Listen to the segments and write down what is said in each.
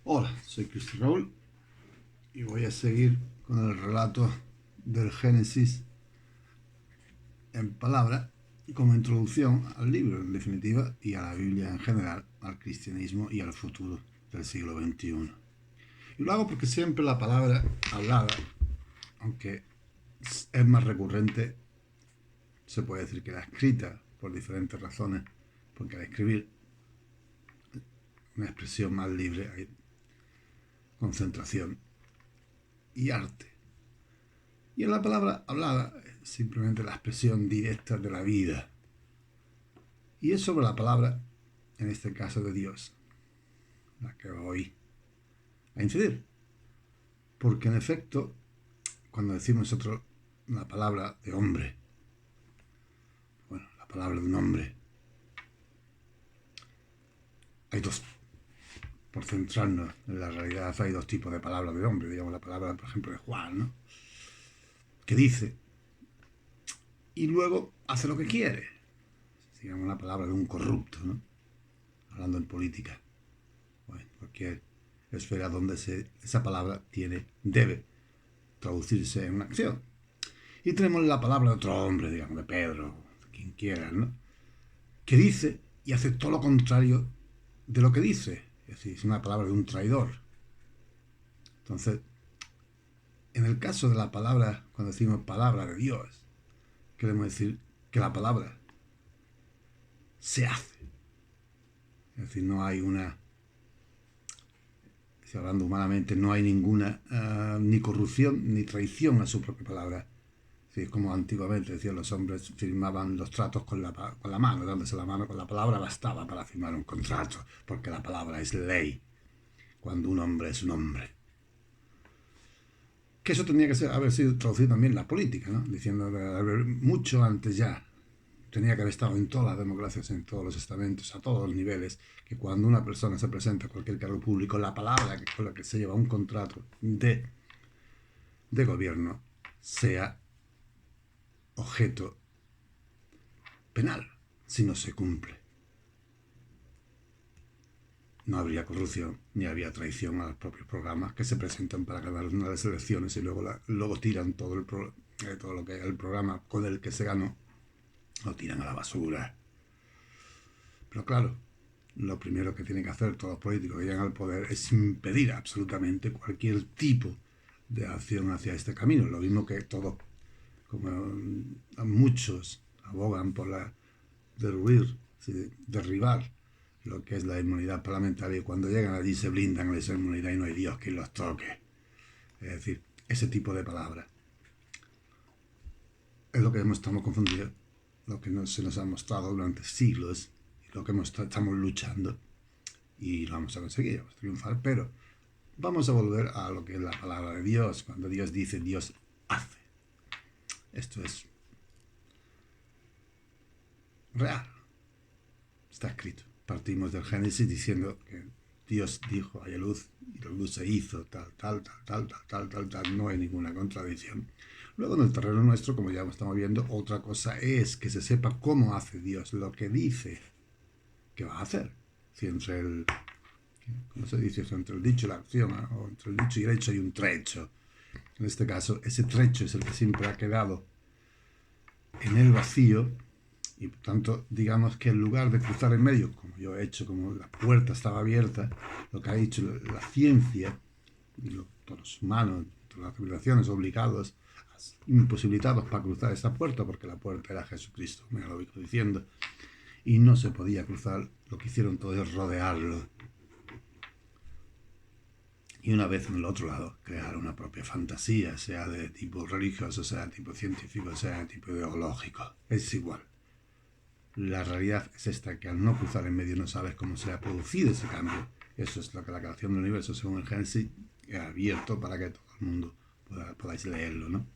Hola, soy Cristo Raúl y voy a seguir con el relato del Génesis en palabra como introducción al libro en definitiva y a la Biblia en general, al cristianismo y al futuro del siglo XXI. Y lo hago porque siempre la palabra hablada, aunque es más recurrente, se puede decir que la escrita por diferentes razones, porque al escribir una expresión más libre hay concentración y arte. Y en la palabra hablada es simplemente la expresión directa de la vida. Y es sobre la palabra, en este caso de Dios, la que voy a incidir. Porque en efecto, cuando decimos nosotros la palabra de hombre, bueno, la palabra de un hombre, hay dos, por centrarnos en la realidad, hay dos tipos de palabras de hombre. Digamos la palabra, por ejemplo, de Juan, ¿no? Que dice, y luego hace lo que quiere. Digamos la palabra de un corrupto, ¿no? Hablando en política. Bueno, cualquier esfera donde esa palabra debe traducirse en una acción. Y tenemos la palabra de otro hombre, digamos, de Pedro, de quien quiera, ¿no? Que dice y hace todo lo contrario de lo que dice. Es decir, es una palabra de un traidor. Entonces, en el caso de la palabra, cuando decimos palabra de Dios, queremos decir que la palabra se hace. Es decir, no hay una, si hablando humanamente, no hay ninguna ni corrupción ni traición a su propia palabra. Sí, como antiguamente decían los hombres, firmaban los tratos con la mano, dándose la mano con la palabra bastaba para firmar un contrato, porque la palabra es ley, cuando un hombre es un hombre. Que eso tendría que haber sido traducido también en la política, ¿no? Diciendo mucho antes ya, tenía que haber estado en todas las democracias, en todos los estamentos, a todos los niveles, que cuando una persona se presenta a cualquier cargo público, la palabra con la que se lleva un contrato de gobierno sea objeto penal si no se cumple. No habría corrupción ni habría traición a los propios programas que se presentan para ganar una de las elecciones y luego tiran todo lo que el programa con el que se ganó, lo tiran a la basura. Pero claro, lo primero que tienen que hacer todos los políticos que llegan al poder es impedir absolutamente cualquier tipo de acción hacia este camino. Lo mismo que todos, como muchos abogan por derribar lo que es la inmunidad parlamentaria, y cuando llegan allí se blindan de esa inmunidad y no hay Dios quien los toque. Es decir, ese tipo de palabras es lo que estamos confundidos, lo que se nos ha mostrado durante siglos y lo que estamos luchando, y lo vamos a conseguir, vamos a triunfar, pero vamos a volver a lo que es la palabra de Dios. Cuando Dios dice, Dios hace. Esto es real, está escrito. Partimos del Génesis diciendo que Dios dijo, haya luz, y la luz se hizo, tal. No hay ninguna contradicción. Luego en el terreno nuestro, como ya estamos viendo, otra cosa es que se sepa cómo hace Dios lo que dice que va a hacer. Si entre el, ¿cómo se dice? Entre el dicho y la acción, o entre el dicho y el hecho hay un trecho. En este caso, ese trecho es el que siempre ha quedado en el vacío, y por tanto, digamos que en lugar de cruzar en medio, como yo he hecho, como la puerta estaba abierta, lo que ha dicho la ciencia y todos los humanos, todas las civilizaciones obligados, imposibilitados para cruzar esa puerta, porque la puerta era Jesucristo, me lo digo diciendo, y no se podía cruzar. Lo que hicieron todos es rodearlo, y una vez en el otro lado crear una propia fantasía, sea de tipo religioso, sea de tipo científico, sea de tipo ideológico. Es igual. La realidad es esta, que al no cruzar en medio no sabes cómo se ha producido ese cambio. Eso es lo que la creación del universo, según el Génesis, ha abierto para que todo el mundo podáis leerlo, ¿no?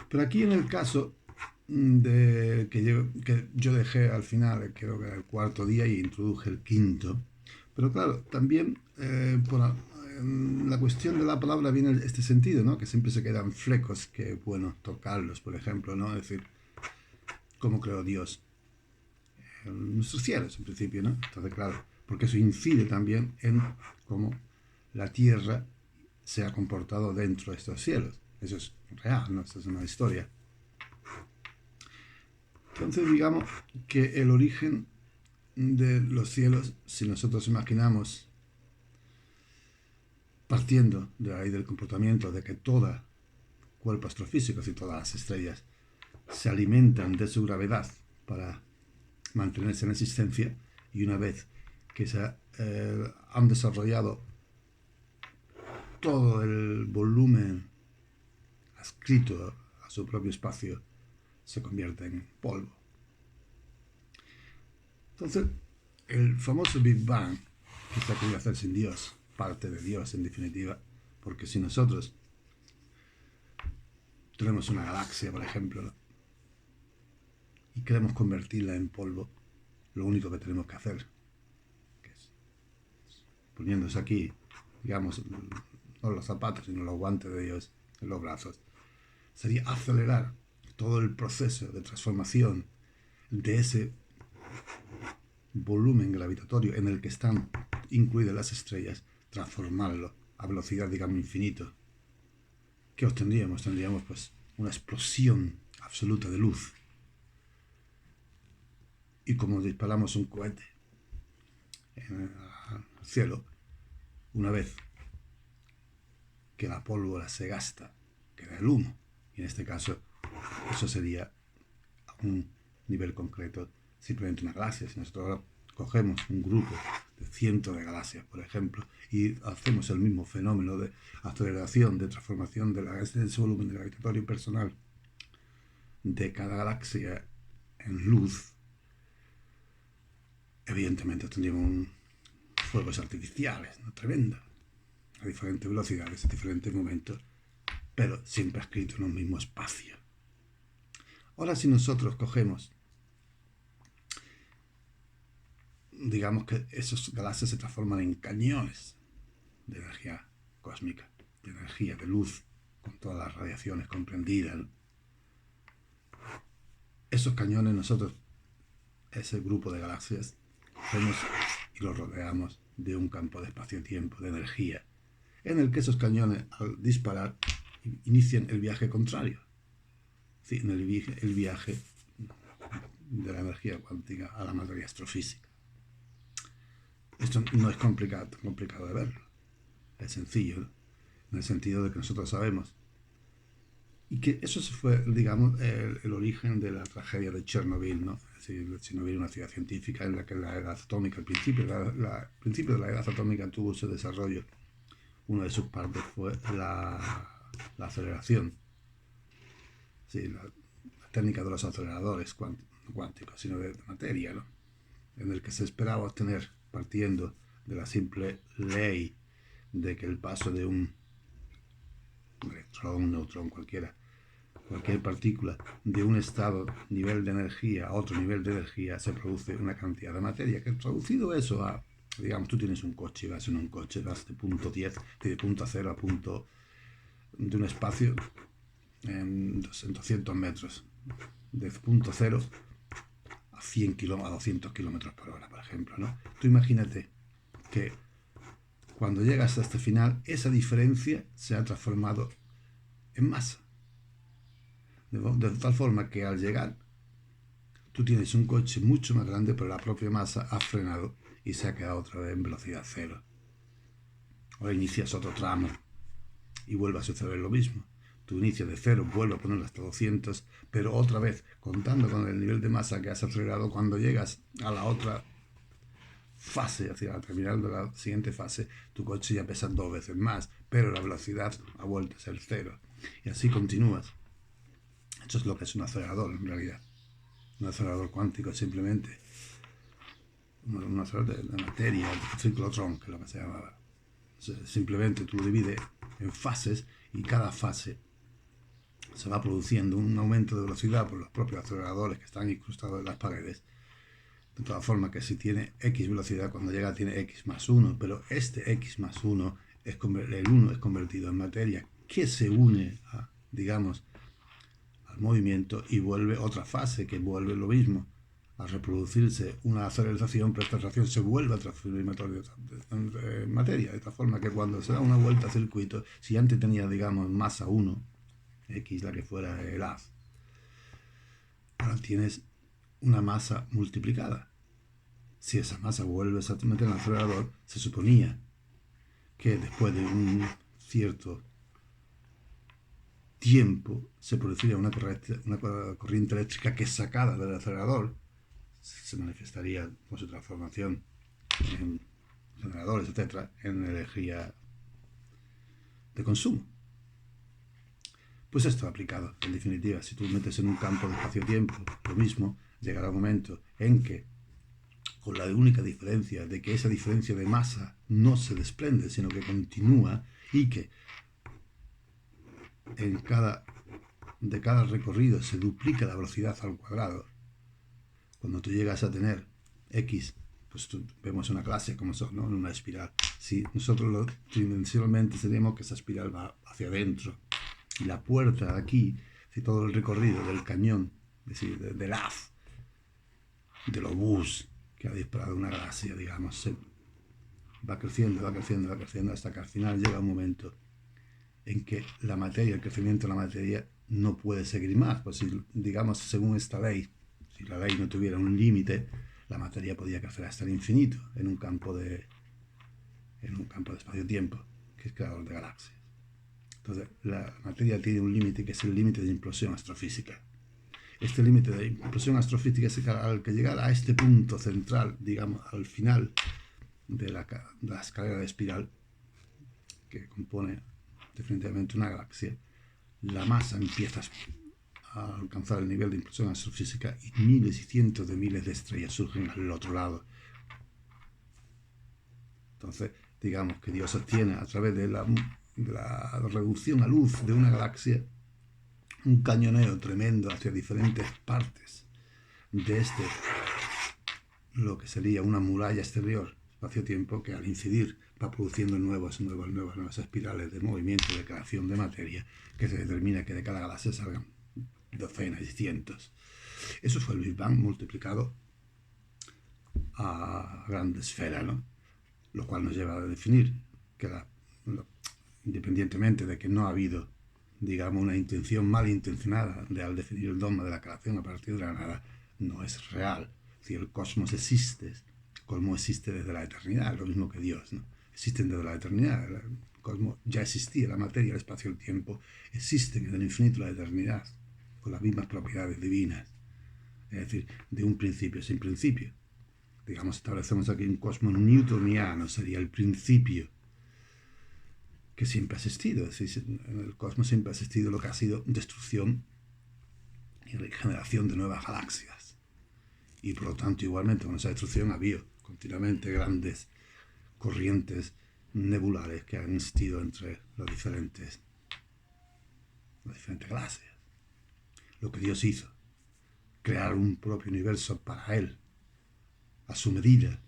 Pero aquí en el caso que yo dejé al final, creo que era el cuarto día, y introduje el quinto. Pero claro, también la cuestión de la palabra viene en este sentido, ¿no? Que siempre se quedan flecos, que bueno tocarlos, por ejemplo, ¿no? Es decir, ¿cómo creó Dios nuestros cielos, en principio, ¿no? Entonces, claro, porque eso incide también en cómo la Tierra se ha comportado dentro de estos cielos. Eso es real, ¿no? Esto es una historia. Entonces, digamos que el origen de los cielos, si nosotros imaginamos, partiendo de ahí del comportamiento de que todo cuerpo astrofísico, y todas las estrellas, se alimentan de su gravedad para mantenerse en existencia, y una vez que han desarrollado todo el volumen adscrito a su propio espacio, se convierte en polvo. Entonces, el famoso Big Bang, que se ha querido hacer sin Dios, parte de Dios en definitiva, porque si nosotros tenemos una galaxia, por ejemplo, ¿no?, y queremos convertirla en polvo, lo único que tenemos que hacer, que es poniéndose aquí, digamos, no los zapatos, sino los guantes de Dios en los brazos, sería acelerar todo el proceso de transformación de ese volumen gravitatorio en el que están incluidas las estrellas, transformarlo a velocidad, digamos, infinito. ¿Qué obtendríamos? Tendríamos pues una explosión absoluta de luz. Y como disparamos un cohete en el cielo, una vez que la pólvora se gasta, queda el humo. Y en este caso, eso sería a un nivel concreto simplemente una galaxia. Si nosotros ahora cogemos un grupo de cientos de galaxias, por ejemplo, y hacemos el mismo fenómeno de aceleración, de transformación de ese volumen gravitatorio personal de cada galaxia en luz, evidentemente tendríamos fuegos artificiales, ¿no?, tremendos, a diferentes velocidades, a diferentes momentos, pero siempre escrito en un mismo espacio. Ahora, si nosotros cogemos, digamos que esas galaxias se transforman en cañones de energía cósmica, de energía, de luz, con todas las radiaciones comprendidas, ¿no? Esos cañones nosotros, ese grupo de galaxias, cogemos y los rodeamos de un campo de espacio-tiempo, de energía, en el que esos cañones, al disparar, inician el viaje contrario. Sí, en el viaje de la energía cuántica a la materia astrofísica. Esto no es complicado de verlo. Es sencillo, ¿no?, en el sentido de que nosotros sabemos. Y que eso fue, digamos, el origen de la tragedia de Chernobyl, ¿no? Es decir, Chernobyl es una ciudad científica en la que la edad atómica, al principio de la edad atómica tuvo su desarrollo. Una de sus partes fue la aceleración. Sí, la técnica de los aceleradores cuánticos, sino de materia, ¿no?, en el que se esperaba obtener, partiendo de la simple ley de que el paso de un electrón, un neutrón, cualquier partícula, de un estado, nivel de energía a otro nivel de energía, se produce una cantidad de materia, que traducido eso a, digamos, tú tienes un coche, vas en un coche, vas de punto 10, de punto 0 a punto de un espacio en 200 metros, de punto 0 a 200 kilómetros por hora, por ejemplo, ¿no? Tú imagínate que cuando llegas a este final, esa diferencia se ha transformado en masa. De tal forma que al llegar, tú tienes un coche mucho más grande, pero la propia masa ha frenado y se ha quedado otra vez en velocidad cero. Ahora inicias otro tramo y vuelve a suceder lo mismo. Tú inicias de 0, vuelve a ponerlo hasta 200, pero otra vez, contando con el nivel de masa que has acelerado, cuando llegas a la otra fase, hacia la terminal de la siguiente fase, tu coche ya pesa 2 veces más, pero la velocidad ha vuelto a ser 0. Y así continúas. Eso es lo que es un acelerador, en realidad. Un acelerador cuántico es simplemente un acelerador de materia, de ciclotrón, que es lo que se llamaba. Simplemente tú lo divides en fases y cada fase se va produciendo un aumento de velocidad por los propios aceleradores que están incrustados en las paredes. De todas formas, que si tiene X velocidad, cuando llega tiene X más 1, pero este X más 1, el 1 es convertido en materia que se une a, digamos, al movimiento y vuelve otra fase que vuelve lo mismo al reproducirse una aceleración, pero esta reacción se vuelve a transformar en materia, de tal forma que cuando se da una vuelta al circuito, si antes tenía, digamos, masa 1, X, la que fuera el haz, ahora tienes una masa multiplicada. Si esa masa vuelves a meter en el acelerador, se suponía que después de un cierto tiempo se produciría una corriente eléctrica que, sacada del acelerador, se manifestaría con su transformación en generadores, etcétera, en energía de consumo. Pues esto aplicado, en definitiva, si tú metes en un campo de espacio-tiempo lo mismo, llegará un momento en que, con la única diferencia de que esa diferencia de masa no se desprende, sino que continúa, y que de cada recorrido se duplica la velocidad al cuadrado. Cuando tú llegas a tener X, pues vemos una clase como son, ¿no? En una espiral. Si nosotros tridimensionalmente tenemos que esa espiral va hacia adentro, y la puerta de aquí, si todo el recorrido del cañón, es decir, del haz, del obús que ha disparado una galaxia, digamos, se va creciendo, hasta que al final llega un momento en que la materia, el crecimiento de la materia no puede seguir más. Pues si, digamos, según esta ley, si la ley no tuviera un límite, la materia podía crecer hasta el infinito en un campo de espacio-tiempo, que es creador de galaxias. Entonces, la materia tiene un límite, que es el límite de implosión astrofísica. Este límite de implosión astrofísica es al que llegar a este punto central, digamos, al final de la escalera de espiral, que compone definitivamente una galaxia, la masa empieza a alcanzar el nivel de implosión astrofísica y miles y cientos de miles de estrellas surgen al otro lado. Entonces, digamos que Dios obtiene a través de la reducción a luz de una galaxia un cañoneo tremendo hacia diferentes partes de lo que sería una muralla exterior, espacio-tiempo, que al incidir va produciendo nuevas espirales de movimiento, de creación de materia, que se determina que de cada galaxia salgan docenas y cientos. Eso fue el Big Bang multiplicado a gran esfera, ¿no? Lo cual nos lleva a definir que independientemente de que no ha habido, digamos, una intención malintencionada de al definir el dogma de la creación a partir de la nada, no es real. Si el cosmos existe, el cosmos existe desde la eternidad, lo mismo que Dios, ¿no? Existen desde la eternidad. El cosmos ya existía, la materia, el espacio, el tiempo, existen en el infinito y la eternidad, con las mismas propiedades divinas. Es decir, de un principio sin principio. Digamos, establecemos aquí un cosmos newtoniano, sería el principio que siempre ha existido. Es decir, en el cosmos siempre ha existido lo que ha sido destrucción y generación de nuevas galaxias. Y por lo tanto, igualmente, con esa destrucción ha habido continuamente grandes corrientes nebulares que han existido entre las diferentes galaxias. Lo que Dios hizo, crear un propio universo para Él, a su medida,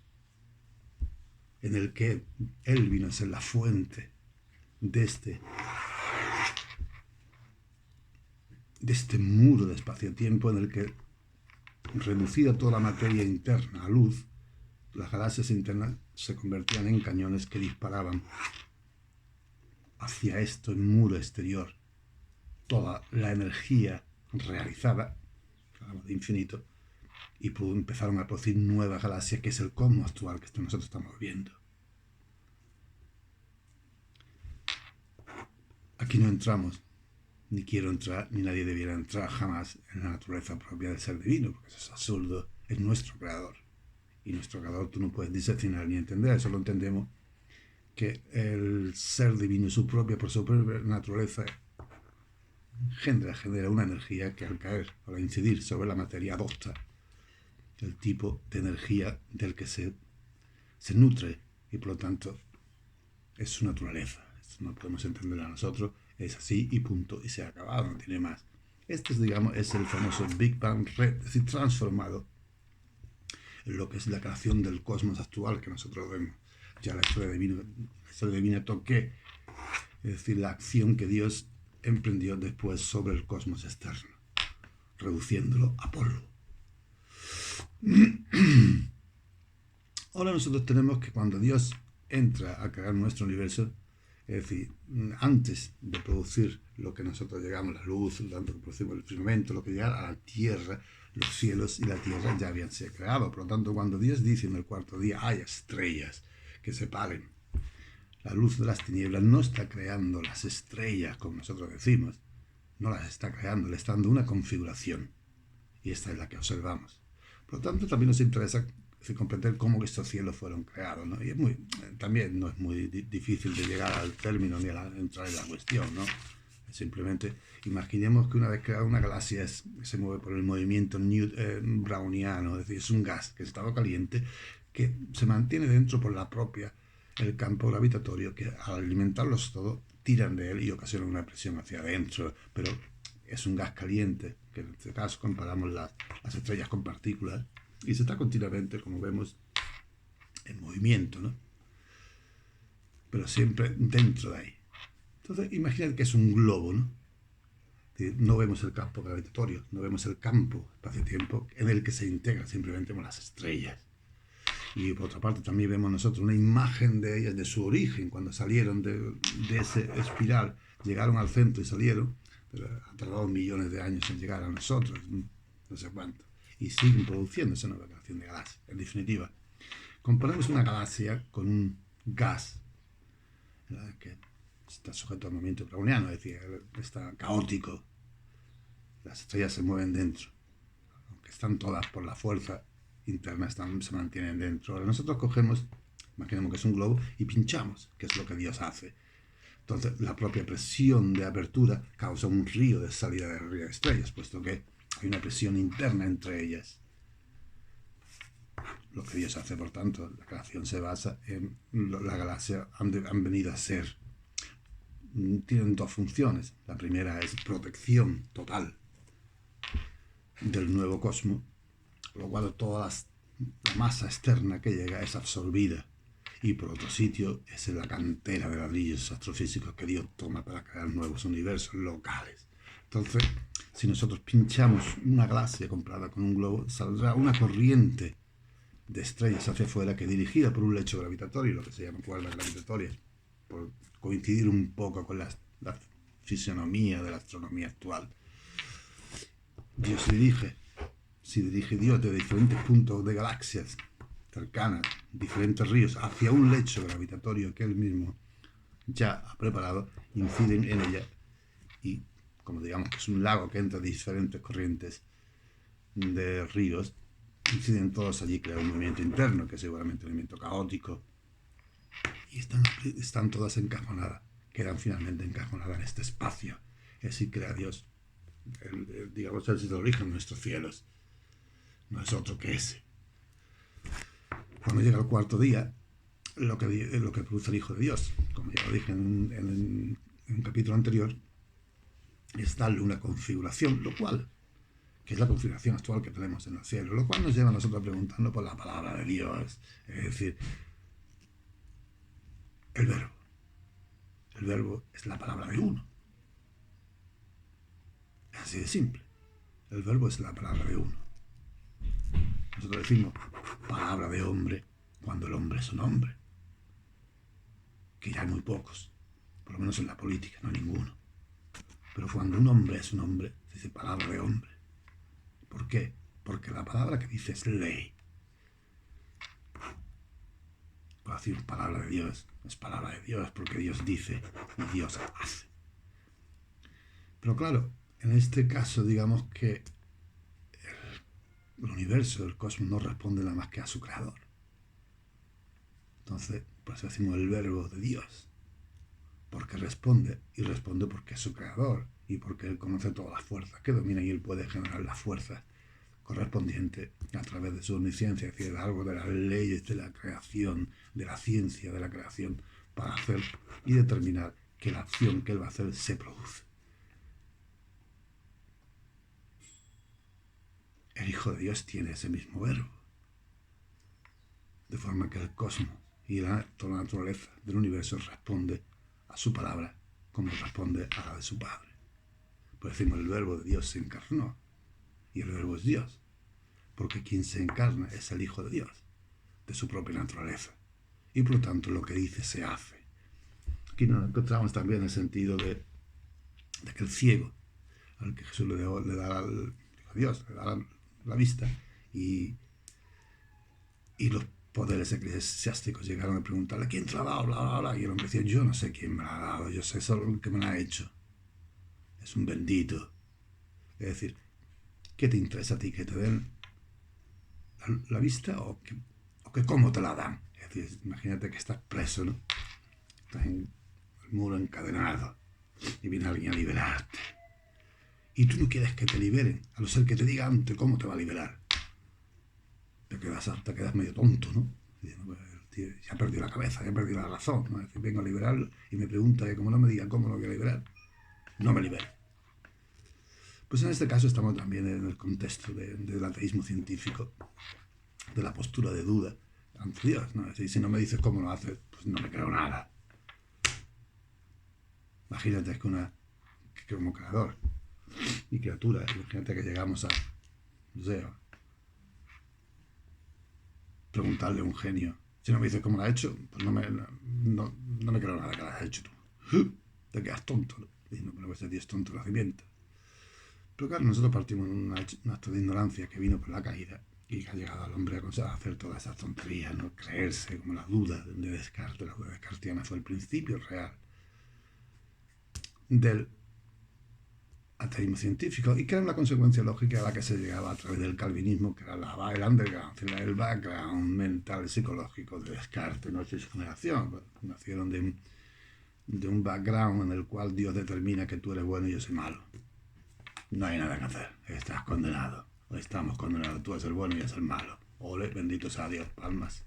en el que Él vino a ser la fuente de este muro de espacio-tiempo, en el que, reducida toda la materia interna a luz, las galaxias internas se convertían en cañones que disparaban hacia este muro exterior toda la energía realizada, hablamos de infinito, y empezaron a producir nuevas galaxias, que es el cosmos actual que nosotros estamos viendo. Aquí no entramos, ni quiero entrar, ni nadie debiera entrar jamás en la naturaleza propia del ser divino, porque eso es absurdo. Es nuestro creador. Y nuestro creador tú no puedes diseccionar ni entender, solo entendemos que el ser divino, por su propia naturaleza, genera una energía que al caer, al incidir sobre la materia, adopta el tipo de energía del que se nutre, y por lo tanto es su naturaleza. Esto no podemos entenderlo a nosotros, es así y punto, y se ha acabado, no tiene más. Este es el famoso Big Bang, es decir, transformado en lo que es la creación del cosmos actual que nosotros vemos. Ya la historia divina toque, es decir, la acción que Dios emprendió después sobre el cosmos externo, reduciéndolo a polvo. Ahora nosotros tenemos que cuando Dios entra a crear nuestro universo, es decir, antes de producir lo que nosotros llegamos, la luz, tanto que producimos el firmamento, lo que llega a la tierra, los cielos y la tierra ya habían sido creados. Por lo tanto, cuando Dios dice en el cuarto día, hay estrellas que separen la luz de las tinieblas, no está creando las estrellas, como nosotros decimos, no las está creando, le está dando una configuración. Y esta es la que observamos. Por lo tanto, también nos interesa comprender cómo estos cielos fueron creados, ¿no? Y también no es muy difícil de llegar al término ni a entrar en la cuestión, ¿no? Simplemente imaginemos que una vez creada una galaxia se mueve por el movimiento browniano, es decir, es un gas que estaba caliente que se mantiene dentro por la propia el campo gravitatorio que al alimentarlos todos tiran de él y ocasionan una presión hacia adentro, pero es un gas caliente, que en este caso comparamos las estrellas con partículas, y se está continuamente, como vemos, en movimiento, ¿no? Pero siempre dentro de ahí. Entonces, imaginad que es un globo, ¿no? No vemos el campo gravitatorio, no vemos el campo espacio-tiempo en el que se integra, simplemente con las estrellas. Y por otra parte también vemos nosotros una imagen de ellas, de su origen, cuando salieron de ese espiral, llegaron al centro y salieron, pero ha tardado millones de años en llegar a nosotros, no sé cuánto, y siguen produciéndose una creación de galaxias. En definitiva, comparamos una galaxia con un gas, ¿verdad?, que está sujeto al movimiento browniano, es decir, está caótico, las estrellas se mueven dentro, aunque están todas por la fuerza interna, se mantienen dentro. Ahora nosotros cogemos, imaginemos que es un globo, y pinchamos, que es lo que Dios hace. Entonces la propia presión de apertura causa un río de salida de estrellas, puesto que hay una presión interna entre ellas. Lo que Dios hace, por tanto, la creación se basa en la galaxia han venido a ser. Tienen dos funciones. La primera es protección total del nuevo cosmos, lo cual toda la masa externa que llega es absorbida, y por otro sitio es la cantera de ladrillos astrofísicos que Dios toma para crear nuevos universos locales. Entonces, si nosotros pinchamos una galaxia comparada con un globo, saldrá una corriente de estrellas hacia afuera que, dirigida por un lecho gravitatorio, lo que se llama cuerdas gravitatorias, por coincidir un poco con la fisionomía de la astronomía actual, Dios se dirige Dios de diferentes puntos de galaxias cercanas, diferentes ríos, hacia un lecho gravitatorio que él mismo ya ha preparado, inciden en ella, y como digamos que es un lago que entra diferentes corrientes de ríos, inciden todos allí, crea un movimiento interno, que es seguramente un movimiento caótico, y están todas encajonadas, quedan finalmente encajonadas en este espacio. Así crea Dios, digamos, el sitio de origen de nuestros cielos. No es otro que ese. Cuando llega el cuarto día, lo que produce el Hijo de Dios, como ya lo dije en un capítulo anterior, es darle una configuración, lo cual, que es la configuración actual que tenemos en el cielo, lo cual nos lleva a nosotros preguntando por la palabra de Dios, es decir, el verbo. El verbo es la palabra de uno. Es así de simple. El verbo es la palabra de uno. Nosotros decimos palabra de hombre cuando el hombre es un hombre, que ya hay muy pocos, por lo menos en la política, no hay ninguno. Pero cuando un hombre es un hombre, se dice palabra de hombre. ¿Por qué? Porque la palabra que dice es ley. Por decir palabra de Dios, es palabra de Dios, porque Dios dice y Dios hace. Pero claro, en este caso digamos que el universo, el cosmos, no responde nada más que a su creador. Entonces, por eso decimos el verbo de Dios, porque responde, y responde porque es su creador, y porque él conoce todas las fuerzas que dominan, y él puede generar las fuerzas correspondientes a través de su omnisciencia, es decir, algo de las leyes de la creación, de la ciencia de la creación, para hacer y determinar que la acción que él va a hacer se produce. El Hijo de Dios tiene ese mismo verbo, de forma que el cosmos y toda la naturaleza del universo responde a su palabra como responde a la de su Padre. Pues decimos, el verbo de Dios se encarnó, y el verbo es Dios. porque quien se encarna es el Hijo de Dios, de su propia naturaleza. Y por lo tanto lo que dice se hace. Aquí nos encontramos también el sentido de que el ciego, al que Jesús le da a Dios, le da la vista, y los poderes eclesiásticos llegaron a preguntarle, ¿quién te la ha dado? Bla, bla, bla. Y el hombre decía, yo no sé quién me la ha dado, yo sé solo el que me la ha hecho. Es un bendito. Es decir, ¿qué te interesa a ti? ¿Que te den la vista o que cómo te la dan? Es decir, imagínate que estás preso, ¿no? Estás en el muro encadenado y viene alguien a liberarte. Y tú no quieres que te liberen, a no ser que te diga antes cómo te va a liberar. Te quedas medio tonto, ¿no? El tío ya perdió la cabeza, ya perdió la razón, ¿no? Es decir, vengo a liberarlo y me pregunta que como no me diga cómo lo voy a liberar, no me libera. Pues en este caso estamos también en el contexto del ateísmo científico, de la postura de duda ante Dios, ¿no? Es decir, si no me dices cómo lo haces, pues no me creo nada. Imagínate que como creador y criatura, imagínate que llegamos a, no sé, preguntarle a un genio. Si no me dices cómo lo has hecho, pues no me creo nada que lo has hecho tú. Te quedas tonto, ¿no? Y no, pero ese tío es tonto de nacimiento. Pero claro, nosotros partimos de un acto de ignorancia que vino por la caída y que ha llegado al hombre a hacer todas esas tonterías, ¿no? Creerse como la duda de Descartes. La duda descartiana fue el principio real del ateísmo científico y que era una consecuencia lógica a la que se llegaba a través del calvinismo, que era el underground, el background mental psicológico de Descartes, ¿no? Y su generación nacieron de un background en el cual Dios determina que tú eres bueno y yo soy malo. No hay nada que hacer, estás condenado, o estamos condenados, tú eres el bueno y yo soy el malo. Ole, bendito sea Dios, palmas.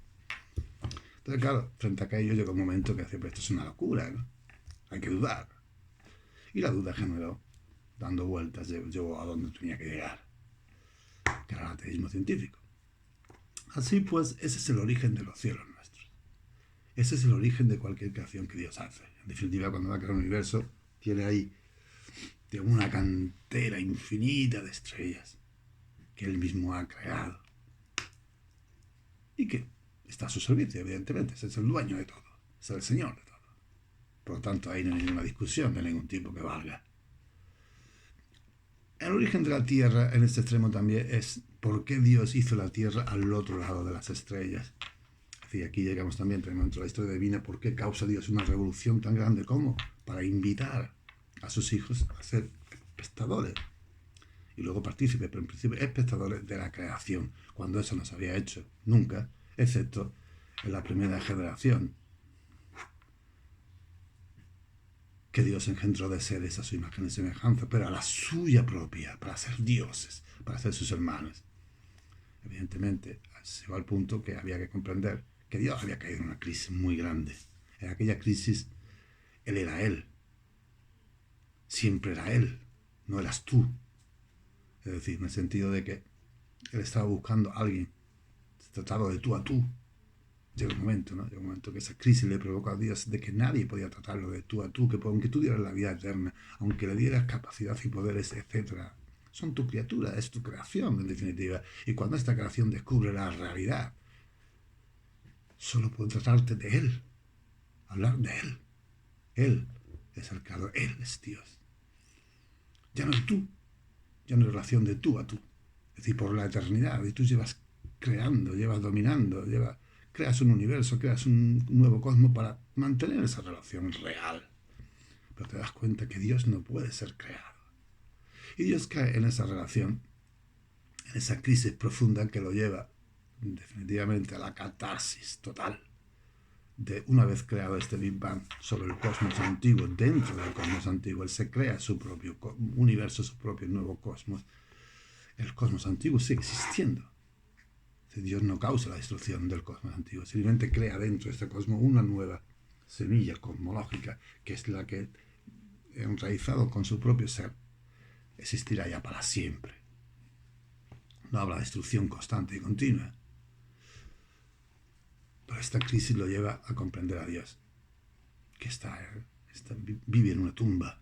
Entonces, claro, frente a aquello llegó un momento que decía, pero esto es una locura, ¿no? Hay que dudar. Y la duda generó, dando vueltas, llevó a donde tenía que llegar, que era el ateísmo científico. Así pues, ese es el origen de los cielos nuestros. Ese es el origen de cualquier creación que Dios hace. En definitiva, cuando va a crear un universo, tiene ahí una cantera infinita de estrellas que Él mismo ha creado y que está a su servicio, evidentemente. Es el dueño de todo, es el Señor de todo. Por lo tanto, ahí no hay ninguna discusión de ningún tipo que valga. El origen de la Tierra en este extremo también es por qué Dios hizo la Tierra al otro lado de las estrellas. Es decir, aquí llegamos también, tenemos dentro de la historia divina, por qué causa Dios una revolución tan grande como para invitar a sus hijos a ser espectadores y luego partícipes, pero en principio espectadores de la creación, cuando eso no se había hecho nunca, excepto en la primera generación, que Dios engendró de seres a su imagen y semejanza, pero a la suya propia, para ser dioses, para ser sus hermanos. Evidentemente, se llegó al punto que había que comprender que Dios había caído en una crisis muy grande. En aquella crisis, Él era Él. Siempre era Él, no eras tú. Es decir, en el sentido de que Él estaba buscando a alguien, se trataba de tú a tú. Llega un momento, ¿no? Llega un momento que esa crisis le provocó a Dios de que nadie podía tratarlo de tú a tú, que aunque tú dieras la vida eterna, aunque le dieras capacidad y poderes, etc., son tu criatura, es tu creación, en definitiva. Y cuando esta creación descubre la realidad, solo puede tratarte de Él, hablar de Él. Él es el creador, Él es Dios. Ya no es tú, ya no es relación de tú a tú. Es decir, por la eternidad, y tú llevas creando, llevas dominando, creas un universo, creas un nuevo cosmos para mantener esa relación real. Pero te das cuenta que Dios no puede ser creado. Y Dios cae en esa relación, en esa crisis profunda que lo lleva definitivamente a la catarsis total de una vez creado este Big Bang sobre el cosmos antiguo, dentro del cosmos antiguo, Él se crea su propio universo, su propio nuevo cosmos. El cosmos antiguo sigue existiendo. Dios no causa la destrucción del cosmos antiguo, simplemente crea dentro de este cosmos una nueva semilla cosmológica, que es la que, enraizado con su propio ser, existirá ya para siempre. No habrá destrucción constante y continua. Pero esta crisis lo lleva a comprender a Dios, que vive en una tumba,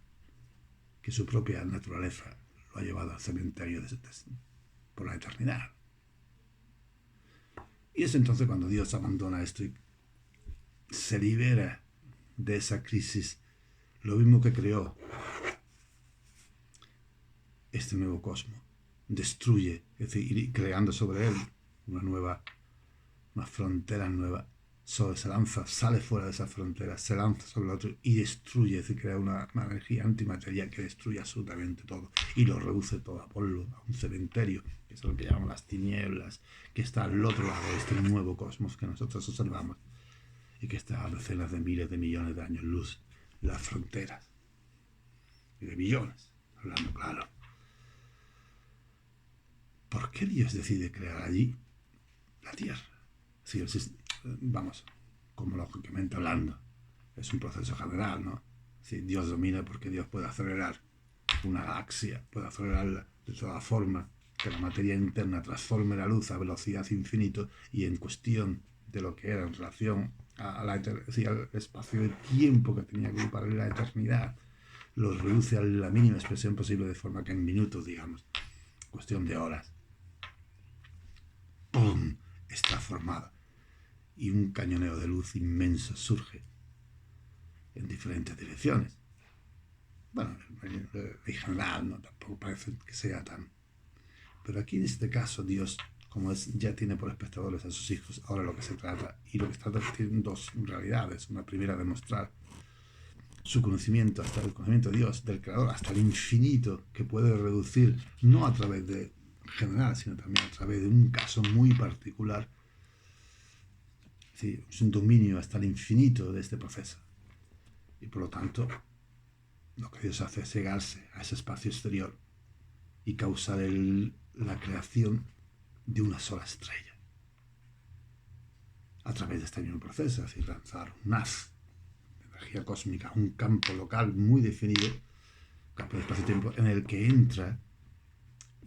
que su propia naturaleza lo ha llevado al cementerio por la eternidad. Y es entonces cuando Dios abandona esto y se libera de esa crisis, lo mismo que creó este nuevo cosmos, destruye, es decir, y creando sobre él una frontera nueva, se lanza, sale fuera de esa frontera, se lanza sobre el otro y destruye, es decir, crea una energía antimaterial que destruye absolutamente todo y lo reduce todo a polvo, a un cementerio, que es lo que llamamos las tinieblas, que está al otro lado de este nuevo cosmos que nosotros observamos y que está a decenas de miles de millones de años luz, las fronteras, y de billones, hablando claro. ¿Por qué Dios decide crear allí la Tierra? Sí, vamos, como lógicamente hablando, es un proceso general, ¿no? Si Dios domina porque Dios puede acelerar una galaxia, puede acelerarla de toda forma, que la materia interna transforme la luz a velocidad infinita y en cuestión de lo que era en relación al espacio de tiempo que tenía que ocupar la eternidad, lo reduce a la mínima expresión posible de forma que en minutos, digamos, cuestión de horas, ¡pum!, está formada y un cañoneo de luz inmenso surge en diferentes direcciones. Bueno, en general no, tampoco parece que sea tan. Pero aquí en este caso Dios, como ya tiene por espectadores a sus hijos, ahora lo que se trata, y lo que se trata tiene dos realidades. Una primera, demostrar su conocimiento, hasta el conocimiento de Dios, del Creador, hasta el infinito, que puede reducir, no a través de general, sino también a través de un caso muy particular. Sí, es un dominio hasta el infinito de este proceso. Y por lo tanto, lo que Dios hace es cegarse a ese espacio exterior y causar la creación de una sola estrella. A través de este mismo proceso, es decir, lanzar un haz de energía cósmica, un campo local muy definido, campo de espacio-tiempo, en el que entra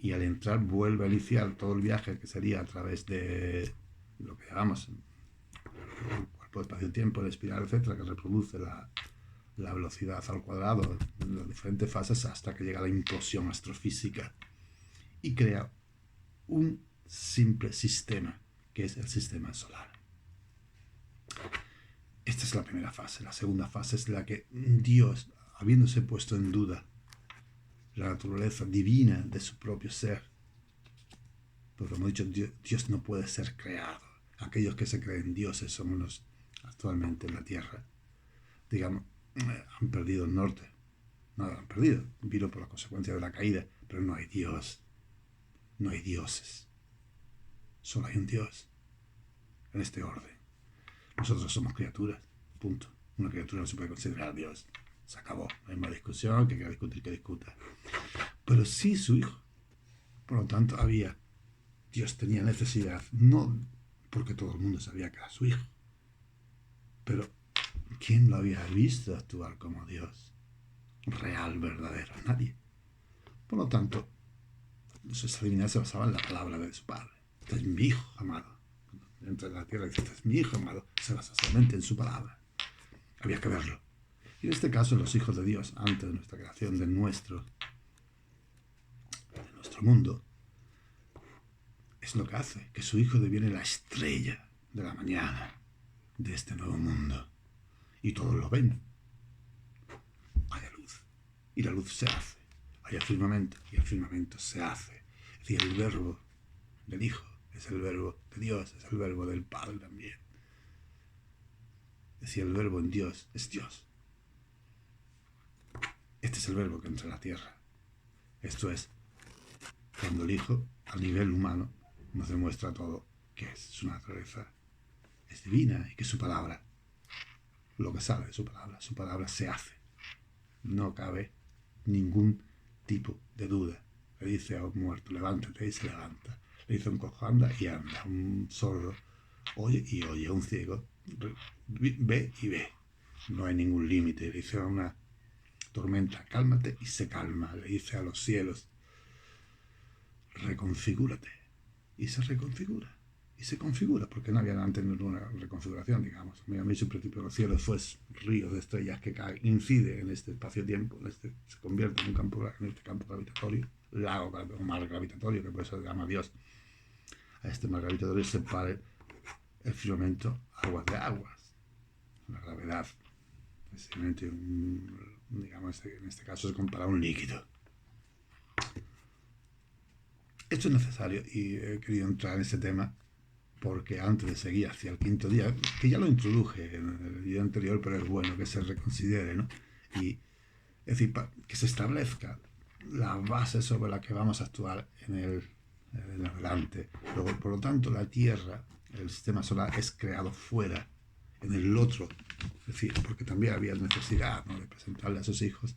y al entrar vuelve a iniciar todo el viaje que sería a través de lo que llamamos el cuerpo de espacio-tiempo, el espiral, etcétera, que reproduce la velocidad al cuadrado en las diferentes fases hasta que llega la implosión astrofísica y crea un simple sistema que es el sistema solar. Esta es la primera fase. La segunda fase es la que Dios, habiéndose puesto en duda la naturaleza divina de su propio ser, porque como he dicho, Dios no puede ser creado. Aquellos que se creen dioses somos los actualmente en la Tierra, digamos, han perdido el norte. No lo han perdido, vino por la consecuencia de la caída, pero no hay Dios, no hay dioses, solo hay un Dios en este orden. Nosotros somos criaturas, punto. Una criatura no se puede considerar Dios, se acabó, no hay más discusión, que quiera discutir, que discuta. Pero sí su hijo, por lo tanto Dios tenía necesidad, no porque todo el mundo sabía que era su hijo, pero ¿quién lo había visto actuar como Dios? Real, verdadero, nadie. Por lo tanto, esa divinidad se basaba en la palabra de su padre. Este es mi hijo amado. Entra en la tierra y dice, este es mi hijo amado. Se basa solamente en su palabra. Había que verlo. Y en este caso, los hijos de Dios, antes de nuestra creación, de nuestro mundo, es lo que hace que su hijo deviene la estrella de la mañana de este nuevo mundo. Y todos lo ven. Haya luz. Y la luz se hace. Haya firmamento. Y el firmamento se hace. Es decir, el verbo del Hijo es el verbo de Dios, es el verbo del Padre también. Es decir, el verbo en Dios es Dios. Este es el verbo que entra en la tierra. Esto es, cuando el Hijo, a nivel humano, nos demuestra todo que es su naturaleza. Es divina y que su palabra, lo que sale de su palabra se hace. No cabe ningún tipo de duda. Le dice a un muerto, levántate y se levanta. Le dice a un cojo, anda y anda. Un sordo, oye y oye. Un ciego, ve y ve. No hay ningún límite. Le dice a una tormenta, cálmate y se calma. Le dice a los cielos, reconfigúrate. Y se reconfigura. Y se configura, porque no había antes ninguna reconfiguración, digamos. Me han dicho al principio, los cielos fue ríos de estrellas que caen, incide en este espacio-tiempo, se convierte en un campo, en este campo gravitatorio, lago o mar gravitatorio, que por eso se llama Dios. A este mar gravitatorio se el firmamento aguas de aguas. La gravedad, precisamente, digamos, en este caso se compara a un líquido. Esto es necesario y he querido entrar en este tema porque antes de seguir hacia el quinto día, que ya lo introduje en el día anterior, pero es bueno que se reconsidere, ¿no? Y es decir, que se establezca la base sobre la que vamos a actuar en adelante. Luego, por lo tanto, la Tierra, el sistema solar, es creado fuera, en el otro. Es decir, porque también había necesidad, ¿no?, de presentarle a sus hijos.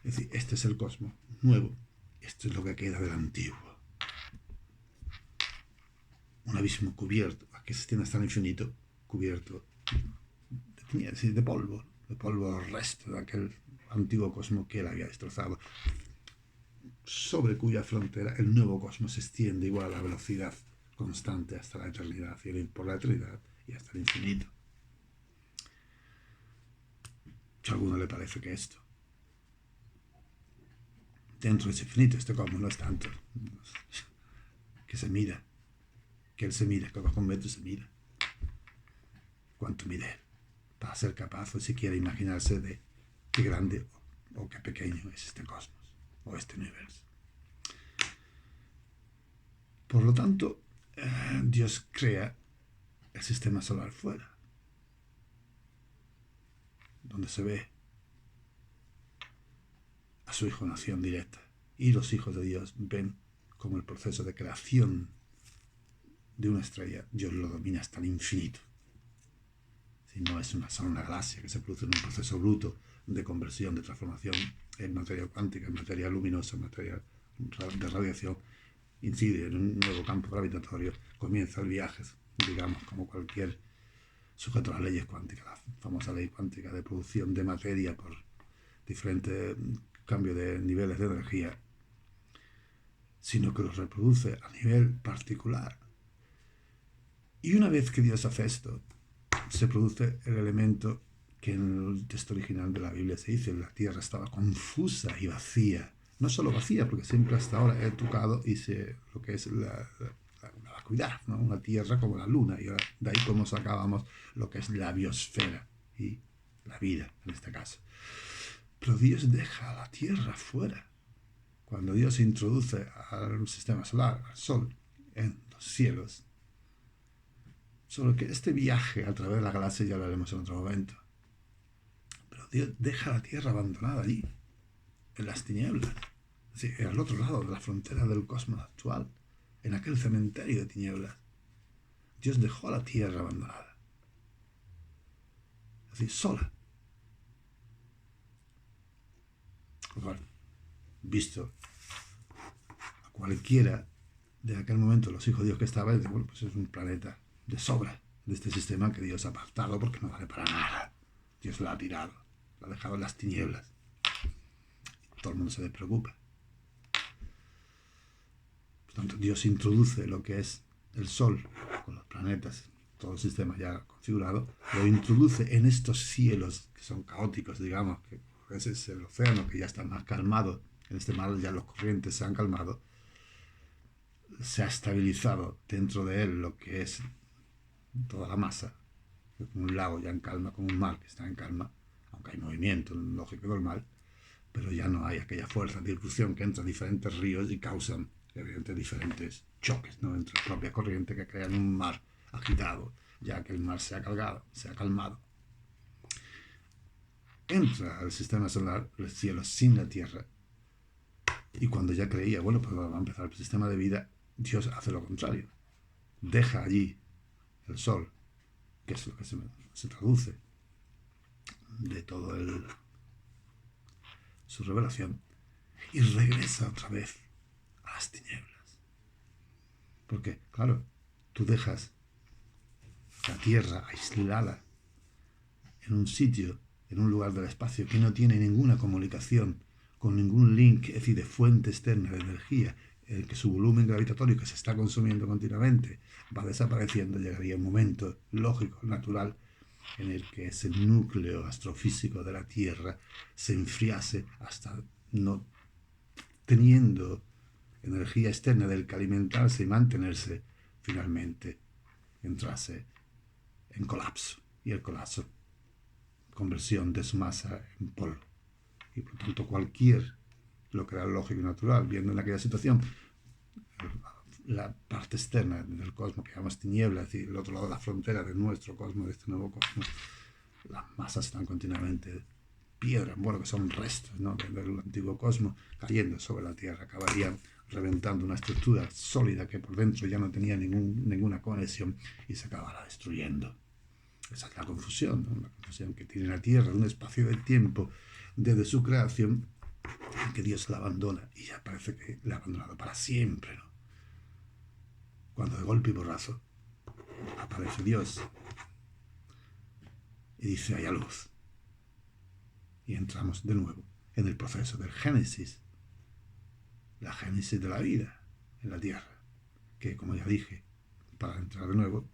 Es decir, este es el cosmos nuevo. Esto es lo que queda del antiguo. Un abismo cubierto, que se extiende hasta el infinito, cubierto de polvo, el resto de aquel antiguo cosmos que él había destrozado, sobre cuya frontera el nuevo cosmos se extiende igual a la velocidad constante hasta la eternidad, y por la eternidad y hasta el infinito. Si a alguno le parece que esto, dentro de ese infinito, este cosmos no es tanto, que se mira, que él se mira, que con metros se mira, cuánto mide él, para ser capaz, o si quiere imaginarse de qué grande o qué pequeño es este cosmos o este universo. Por lo tanto, Dios crea el sistema solar fuera, donde se ve a su hijo en acción directa, y los hijos de Dios ven como el proceso de creación de una estrella, Dios lo domina hasta el infinito. Si no es solo una galaxia que se produce en un proceso bruto de conversión, de transformación en materia cuántica, en materia luminosa, en materia de radiación, incide en un nuevo campo gravitatorio, comienza el viaje, digamos, como cualquier sujeto a las leyes cuánticas, la famosa ley cuántica de producción de materia por diferentes cambios de niveles de energía, sino que los reproduce a nivel particular. Y una vez que Dios hace esto, se produce el elemento que en el texto original de la Biblia se dice: la tierra estaba confusa y vacía. No solo vacía, porque siempre hasta ahora he tocado lo que es la vacuidad, ¿no? Una tierra como la luna, y ahora de ahí como sacábamos lo que es la biosfera y la vida en este caso. Pero Dios deja a la tierra fuera. Cuando Dios introduce al sistema solar, al sol, en los cielos. Solo que este viaje a través de la galaxia ya lo haremos en otro momento. Pero Dios deja la tierra abandonada allí, en las tinieblas, es decir, al otro lado de la frontera del cosmos actual, en aquel cementerio de tinieblas. Dios dejó la tierra abandonada, es decir, sola. Lo cual, visto a cualquiera de aquel momento, los hijos de Dios que estaban, bueno, pues es un planeta de sobra de este sistema que Dios ha apartado porque no vale para nada. Dios lo ha tirado, lo ha dejado en las tinieblas. Todo el mundo se despreocupa. Por tanto, Dios introduce lo que es el Sol, con los planetas, todo el sistema ya configurado, lo introduce en estos cielos que son caóticos, digamos, que ese es el océano que ya está más calmado. En este mar ya los corrientes se han calmado. Se ha estabilizado dentro de él lo que es toda la masa, como un lago ya en calma, como un mar que está en calma, aunque hay movimiento lógico y normal, pero ya no hay aquella fuerza de irrupción que entra en diferentes ríos y causan, evidentemente, diferentes choques, ¿no?, entre la propia corriente, que crean un mar agitado, ya que el mar se ha calmado. Entra al sistema solar, el cielo sin la tierra, y cuando ya creía, bueno, pues va a empezar el sistema de vida, Dios hace lo contrario. Deja allí el sol, que es lo que se traduce de todo su revelación, y regresa otra vez a las tinieblas. Porque, claro, tú dejas la tierra aislada en un sitio, en un lugar del espacio que no tiene ninguna comunicación con ningún link, es decir, de fuente externa de energía, en que su volumen gravitatorio, que se está consumiendo continuamente, va desapareciendo. Llegaría un momento lógico, natural, en el que ese núcleo astrofísico de la Tierra se enfriase hasta no teniendo energía externa del que alimentarse y mantenerse, finalmente entrase en colapso. Y el colapso, conversión de su masa en polvo. Y por tanto lo que era lógico y natural, viendo en aquella situación la parte externa del cosmos que llamamos tinieblas, es decir, el otro lado de la frontera de nuestro cosmos, de este nuevo cosmos, las masas están continuamente piedras, bueno, que son restos, ¿no?, del antiguo cosmos, cayendo sobre la Tierra, acabarían reventando una estructura sólida que por dentro ya no tenía ninguna conexión y se acabará destruyendo. Esa es la confusión, ¿no?, la confusión que tiene la Tierra, un espacio de tiempo desde su creación, en que Dios la abandona y ya parece que la ha abandonado para siempre, ¿no? Cuando de golpe y porrazo aparece Dios y dice: haya luz. Y entramos de nuevo en el proceso del Génesis, la génesis de la vida en la Tierra, que, como ya dije, para entrar de nuevo,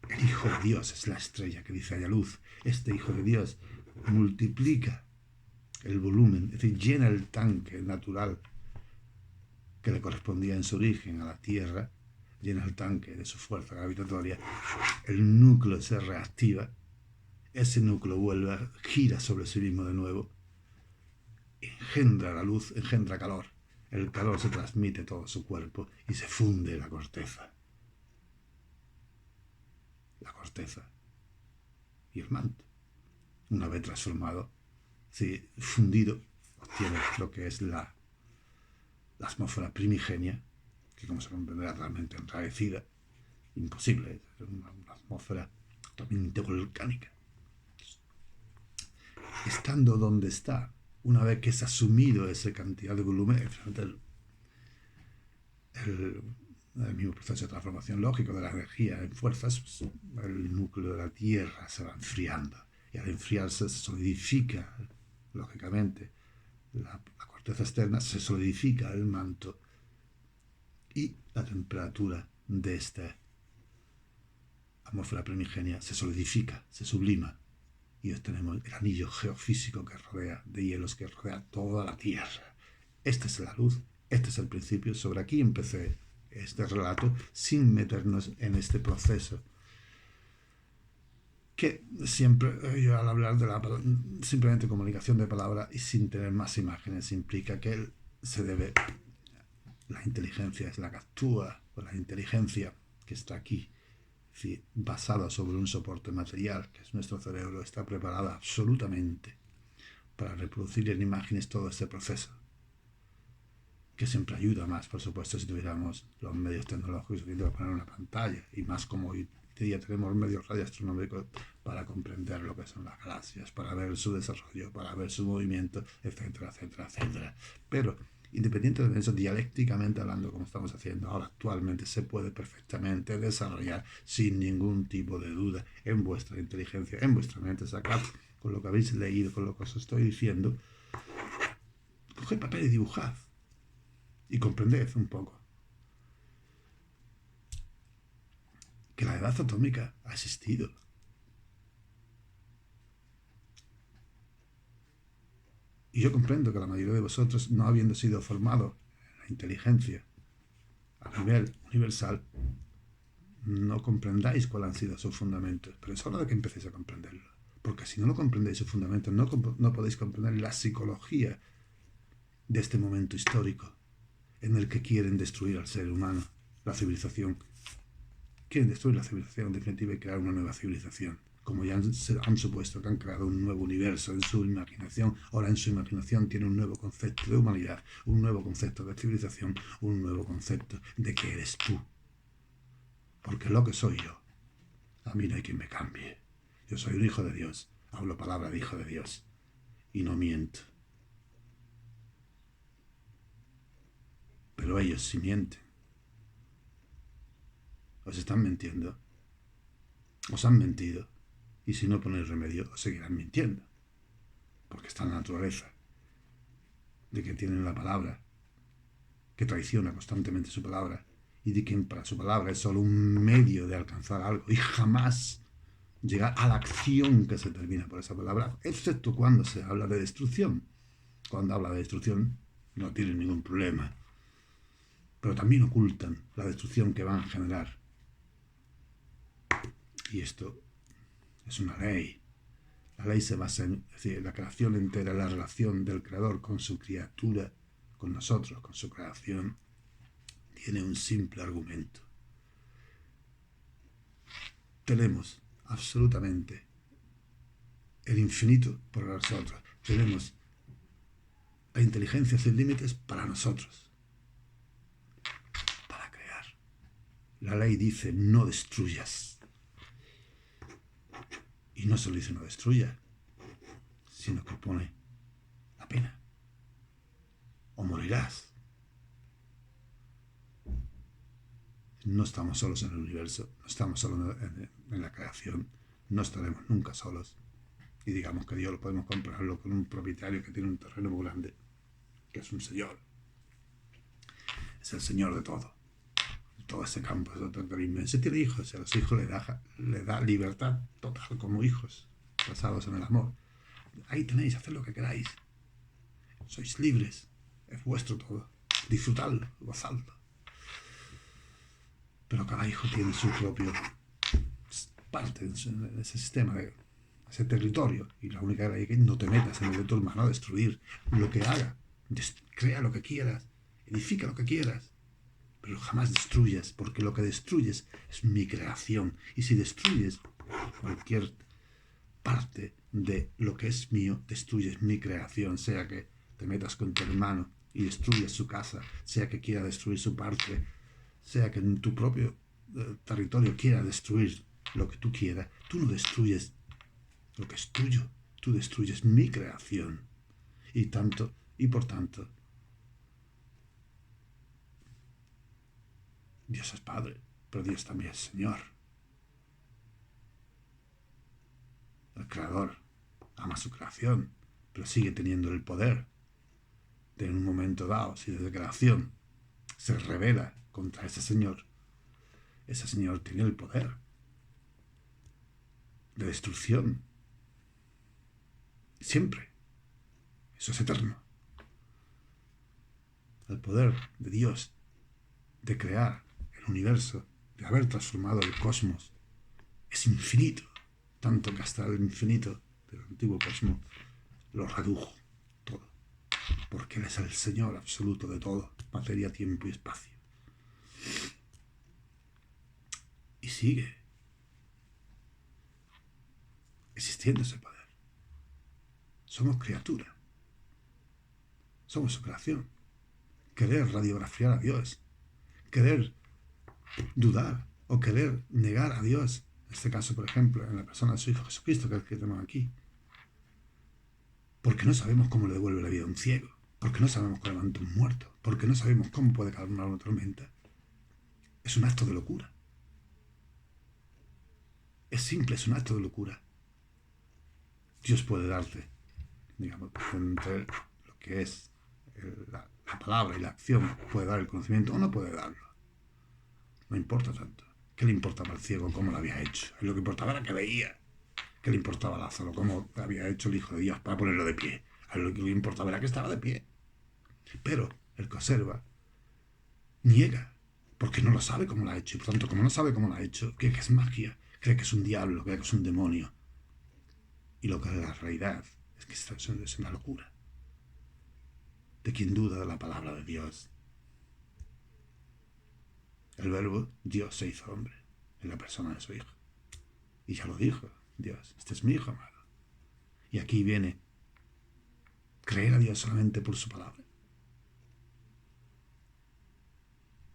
el Hijo de Dios es la estrella que dice: haya luz. Este Hijo de Dios multiplica el volumen, es decir, llena el tanque natural que le correspondía en su origen a la Tierra, llena el tanque de su fuerza gravitatoria, el núcleo se reactiva, ese núcleo vuelve, gira sobre sí mismo de nuevo, engendra la luz, engendra calor, el calor se transmite a todo su cuerpo y se funde la corteza y el manto. Una vez transformado, sí, fundido, obtiene lo que es la atmósfera primigenia, que, como se comprenderá, realmente enrarecida, imposible, es una atmósfera totalmente volcánica. Estando donde está, una vez que es asumido esa cantidad de volumen, el mismo proceso de transformación lógico de la energía en fuerzas, pues, el núcleo de la Tierra se va enfriando, y al enfriarse se solidifica, lógicamente, la corteza externa, se solidifica el manto, y la temperatura de esta atmósfera primigenia se solidifica, se sublima, y obtenemos el anillo geofísico que rodea, de hielos que rodea toda la Tierra. Esta es la luz, este es el principio. Sobre aquí empecé este relato sin meternos en este proceso que siempre, yo al hablar de simplemente comunicación de palabra y sin tener más imágenes, implica que se debe, la inteligencia es la que actúa, o la inteligencia que está aquí, es decir, basada sobre un soporte material, que es nuestro cerebro, está preparada absolutamente para reproducir en imágenes todo este proceso, que siempre ayuda más, por supuesto, si tuviéramos los medios tecnológicos para poner una pantalla, y más como hoy día tenemos medios radioastronómicos para comprender lo que son las galaxias, para ver su desarrollo, para ver su movimiento, etcétera, etcétera, etcétera. Pero independientemente de eso, dialécticamente hablando, como estamos haciendo ahora actualmente, se puede perfectamente desarrollar sin ningún tipo de duda en vuestra inteligencia, en vuestra mente. Sacad con lo que habéis leído, con lo que os estoy diciendo, coged papel y dibujad y comprended un poco que la edad atómica ha existido. Y yo comprendo que la mayoría de vosotros, no habiendo sido formados en la inteligencia a nivel universal, no comprendáis cuáles han sido sus fundamentos. Pero es hora de que empecéis a comprenderlo. Porque si no lo comprendéis sus fundamentos, no podéis comprender la psicología de este momento histórico en el que quieren destruir al ser humano, la civilización. Quieren destruir la civilización, en definitiva, y crear una nueva civilización. Como ya han supuesto que han creado un nuevo universo en su imaginación, ahora en su imaginación tiene un nuevo concepto de humanidad, un nuevo concepto de civilización, un nuevo concepto de que eres tú. Porque lo que soy yo, a mí no hay quien me cambie. Yo soy un hijo de Dios, hablo palabra de hijo de Dios, y no miento. Pero ellos sí mienten. Os están mintiendo. Os han mentido. Y si no ponéis remedio, os seguirán mintiendo. Porque está en la naturaleza de que tienen la palabra, que traiciona constantemente su palabra, y de que para su palabra es solo un medio de alcanzar algo y jamás llegar a la acción que se termina por esa palabra, excepto cuando se habla de destrucción. Cuando habla de destrucción no tienen ningún problema, pero también ocultan la destrucción que van a generar. Y esto es una ley. La ley se basa en, es decir, la creación entera, la relación del Creador con su criatura, con nosotros, con su creación, tiene un simple argumento. Tenemos absolutamente el infinito por nosotros. Tenemos la inteligencia sin límites para nosotros, para crear. La ley dice no destruyas. Y no solo dice no destruya, sino que pone la pena. O morirás. No estamos solos en el universo, no estamos solos en la creación, no estaremos nunca solos. Y digamos que Dios lo podemos comprarlo con un propietario que tiene un terreno muy grande, que es un señor. Es el señor de todo. Todo ese campo es otro inmenso. Tiene hijos, y a los hijos le da libertad total como hijos, basados en el amor. Ahí tenéis, haced lo que queráis. Sois libres, es vuestro todo. Disfrutadlo, gozadlo. Pero cada hijo tiene su propio parte en ese sistema, ese territorio. Y la única ley es que no te metas en el de tu hermano a destruir lo que haga. Crea lo que quieras, edifica lo que quieras. Pero jamás destruyas, porque lo que destruyes es mi creación. Y si destruyes cualquier parte de lo que es mío, destruyes mi creación. Sea que te metas con tu hermano y destruyas su casa, sea que quiera destruir su parte, sea que en tu propio territorio quiera destruir lo que tú quieras, tú no destruyes lo que es tuyo, tú destruyes mi creación. Y por tanto, Dios es Padre, pero Dios también es Señor. El Creador ama su creación, pero sigue teniendo el poder de en un momento dado, si desde creación se revela contra ese Señor tiene el poder de destrucción. Siempre. Eso es eterno. El poder de Dios de crear el universo, de haber transformado el cosmos, es infinito, tanto que hasta el infinito del antiguo cosmos lo redujo todo, porque Él es el Señor absoluto de todo, materia, tiempo y espacio. Y sigue existiendo ese poder. Somos criaturas, somos su creación. Querer radiografiar a Dios, querer dudar o querer negar a Dios, en este caso, por ejemplo, en la persona de su Hijo Jesucristo, que es el que tenemos aquí, porque no sabemos cómo le devuelve la vida a un ciego, porque no sabemos cómo levanta un muerto, porque no sabemos cómo puede calmar una tormenta. Es un acto de locura. Es simple, es un acto de locura. Dios puede darte, digamos, entre lo que es la palabra y la acción, puede dar el conocimiento o no puede darlo. No importa tanto. ¿Qué le importaba al ciego cómo lo había hecho? Lo que importaba era que veía. ¿Qué le importaba a Lázaro cómo había hecho el Hijo de Dios para ponerlo de pie? A lo que le importaba era que estaba de pie. Pero el que observa niega, porque no lo sabe cómo lo ha hecho. Y por tanto, como no sabe cómo lo ha hecho, cree que es magia, cree que es un diablo, cree que es un demonio. Y lo que es la realidad es que es una locura. De quien duda de la palabra de Dios. El verbo Dios se hizo hombre en la persona de su Hijo. Y ya lo dijo Dios, este es mi Hijo amado. Y aquí viene creer a Dios solamente por su palabra.